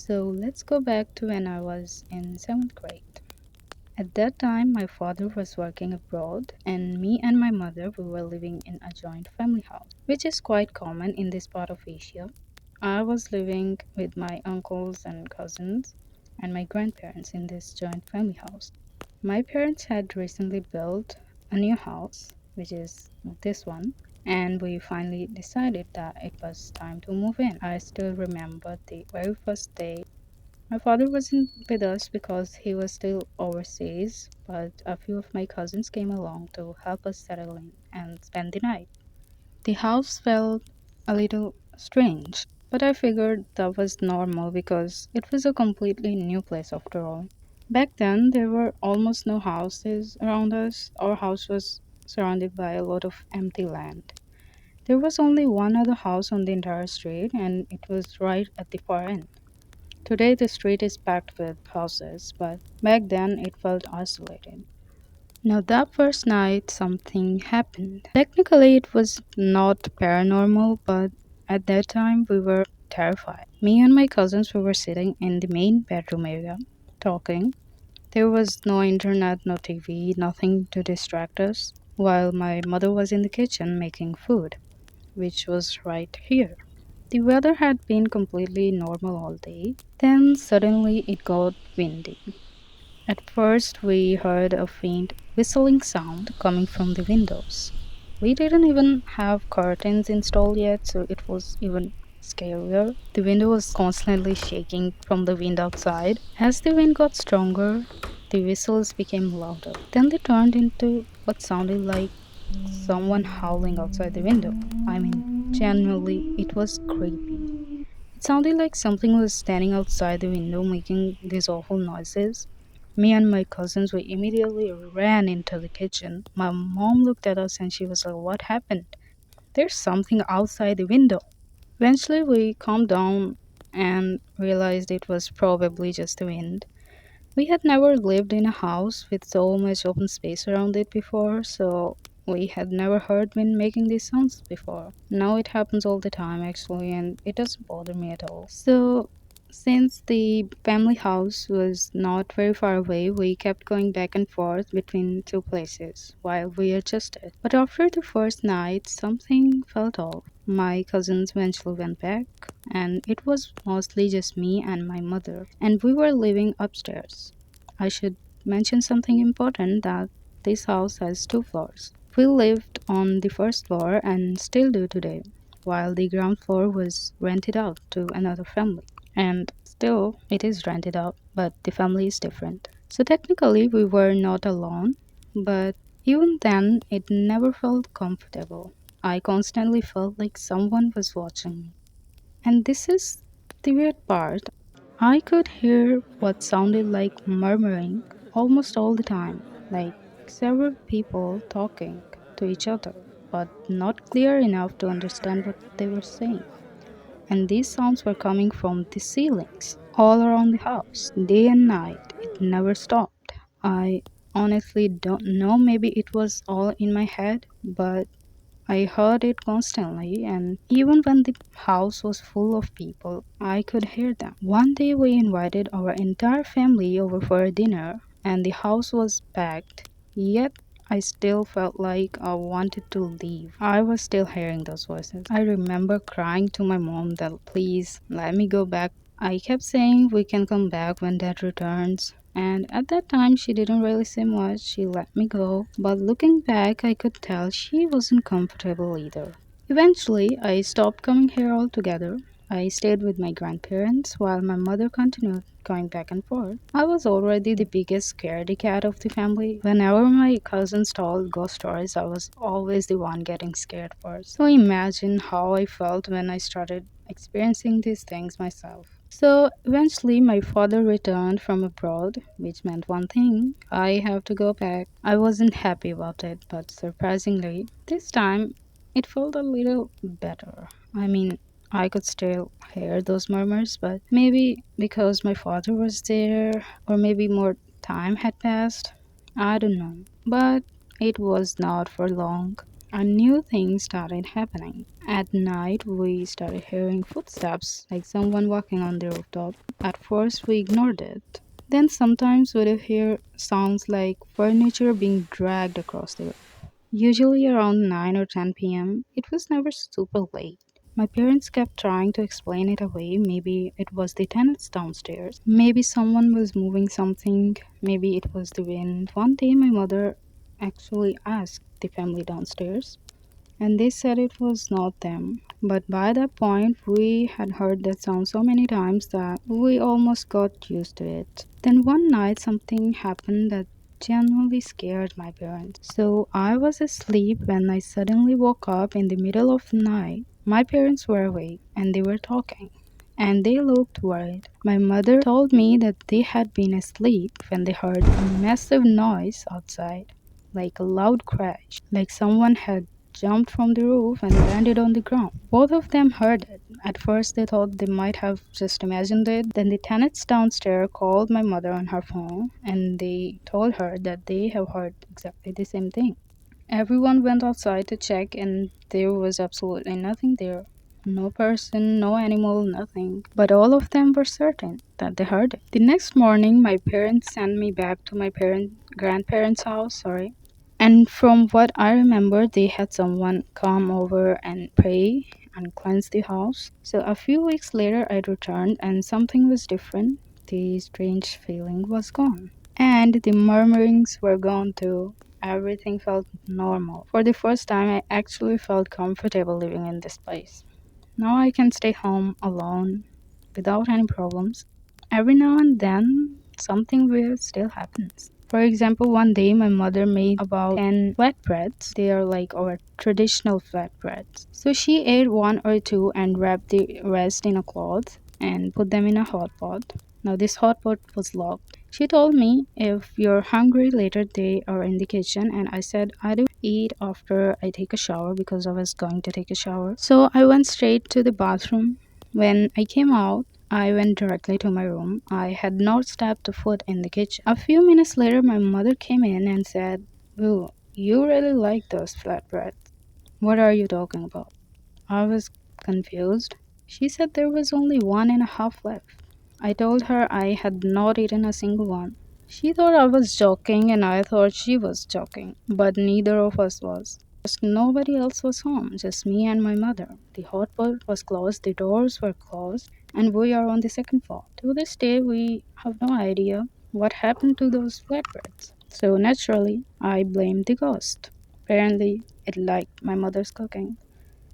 So let's go back to when I was in seventh grade. At that time, my father was working abroad, and me and my mother we were living in a joint family house, which is quite common in this part of Asia. I was living with my uncles and cousins and my grandparents in this joint family house. My parents had recently built a new house, which is this one, and we finally decided that it was time to move in. I still remember the very first day. My father wasn't with us because he was still overseas, but a few of my cousins came along to help us settle in and spend the night. The house felt a little strange, but I figured that was normal because it was a completely new place after all. Back then, there were almost no houses around us. Our house was surrounded by a lot of empty land. There was only one other house on the entire street, and it was right at the far end. Today, the street is packed with houses, but back then it felt isolated. Now, that first night, something happened. Technically, it was not paranormal, but at that time, we were terrified. Me and my cousins we were sitting in the main bedroom area, talking. There was no internet, no TV, nothing to distract us, while my mother was in the kitchen making food, which was right here. The weather had been completely normal all day. Then suddenly it got windy. At first, we heard a faint whistling sound coming from the windows. We didn't even have curtains installed yet, so it was even scarier. The window was constantly shaking from the wind outside. As the wind got stronger, the whistles became louder. Then they turned into what sounded like someone howling outside the window. I mean, genuinely, it was creepy. It sounded like something was standing outside the window making these awful noises. Me and my cousins, we immediately ran into the kitchen. My mom looked at us and she was like, "What happened? There's something outside the window." Eventually, we calmed down and realized it was probably just the wind. We had never lived in a house with so much open space around it before, so we had never heard wind making these sounds before. Now it happens all the time actually, and it doesn't bother me at all. So, since the family house was not very far away, we kept going back and forth between two places while we adjusted. But after the first night, something felt off. My cousins eventually went back, and it was mostly just me and my mother, and we were living upstairs. I should mention something important that this house has two floors. We lived on the first floor and still do today, while the ground floor was rented out to another family. And still, it is rented out, but the family is different. So technically, we were not alone, but even then, it never felt comfortable. I constantly felt like someone was watching me. And this is the weird part. I could hear what sounded like murmuring almost all the time, like several people talking to each other, but not clear enough to understand what they were saying. And these sounds were coming from the ceilings all around the house, day and night. It never stopped. I honestly don't know, maybe it was all in my head, but I heard it constantly, and even when the house was full of people, I could hear them. One day, we invited our entire family over for a dinner, and the house was packed, yet I still felt like I wanted to leave. I was still hearing those voices. I remember crying to my mom that please let me go back. I kept saying we can come back when dad returns. And at that time, she didn't really say much. She let me go. But looking back, I could tell she wasn't comfortable either. Eventually, I stopped coming here altogether. I stayed with my grandparents while my mother continued going back and forth. I was already the biggest scaredy cat of the family. Whenever my cousins told ghost stories, I was always the one getting scared first. So imagine how I felt when I started experiencing these things myself. So eventually, my father returned from abroad, which meant one thing: I have to go back. I wasn't happy about it, but surprisingly, this time it felt a little better. I mean, I could still hear those murmurs, but maybe because my father was there, or maybe more time had passed. I don't know. But it was not for long. a new thing started happening. At night, we started hearing footsteps, like someone walking on the rooftop. At first, we ignored it. Then sometimes we'd hear sounds like furniture being dragged across the roof. Usually around 9 or 10 p.m., it was never super late. My parents kept trying to explain it away. Maybe it was the tenants downstairs. Maybe someone was moving something. Maybe it was the wind. One day, my mother actually asked the family downstairs, and they said it was not them. But by that point, we had heard that sound so many times that we almost got used to it. Then one night, something happened that genuinely scared my parents. So I was asleep when I suddenly woke up in the middle of the night. My parents were awake and they were talking, and they looked worried. My mother told me that they had been asleep when they heard a massive noise outside, like a loud crash, like someone had jumped from the roof and landed on the ground. Both of them heard it. At first, they thought they might have just imagined it. Then the tenants downstairs called my mother on her phone and they told her that they have heard exactly the same thing. Everyone went outside to check, and there was absolutely nothing there. No person, no animal, nothing. But all of them were certain that they heard it. The next morning, my parents sent me back to my grandparents' house, sorry. And from what I remember, they had someone come over and pray and cleanse the house. So a few weeks later, I returned and something was different. The strange feeling was gone. And the murmurings were gone too. Everything felt normal. For the first time, I actually felt comfortable living in this place. Now I can stay home alone without any problems. Every now and then, something weird still happens. For example, one day my mother made about 10 flatbreads. They are like our traditional flatbreads. So she ate one or two and wrapped the rest in a cloth and put them in a hot pot. Now, this hot pot was locked. She told me, if you're hungry later, they are in the kitchen. And I said, I do eat after I take a shower because I was going to take a shower. So I went straight to the bathroom. When I came out, I went directly to my room. I had not stepped a foot in the kitchen. A few minutes later, my mother came in and said, "Ooh, you really like those flatbreads. What are you talking about?" I was confused. She said there was only one and a half left. I told her I had not eaten a single one. She thought I was joking and I thought she was joking, but neither of us was. Nobody else was home, just me and my mother. The hot pot was closed, the doors were closed, and we are on the second floor. To this day, we have no idea what happened to those flatbreads. So naturally, I blamed the ghost. Apparently, it liked my mother's cooking.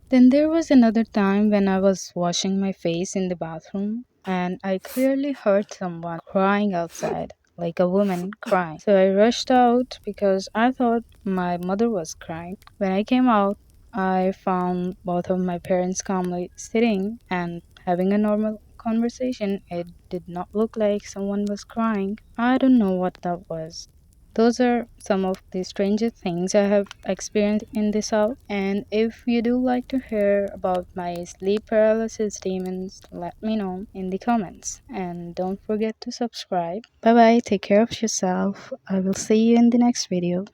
Then there was another time when I was washing my face in the bathroom and I clearly heard someone crying outside, like a woman crying. So I rushed out because I thought my mother was crying. When I came out, I found both of my parents calmly sitting and having a normal conversation. It did not look like someone was crying. I don't know what that was. Those are some of the strangest things I have experienced in this house. And if you do like to hear about my sleep paralysis demons, let me know in the comments. And don't forget to subscribe. Bye bye. Take care of yourself. I will see you in the next video.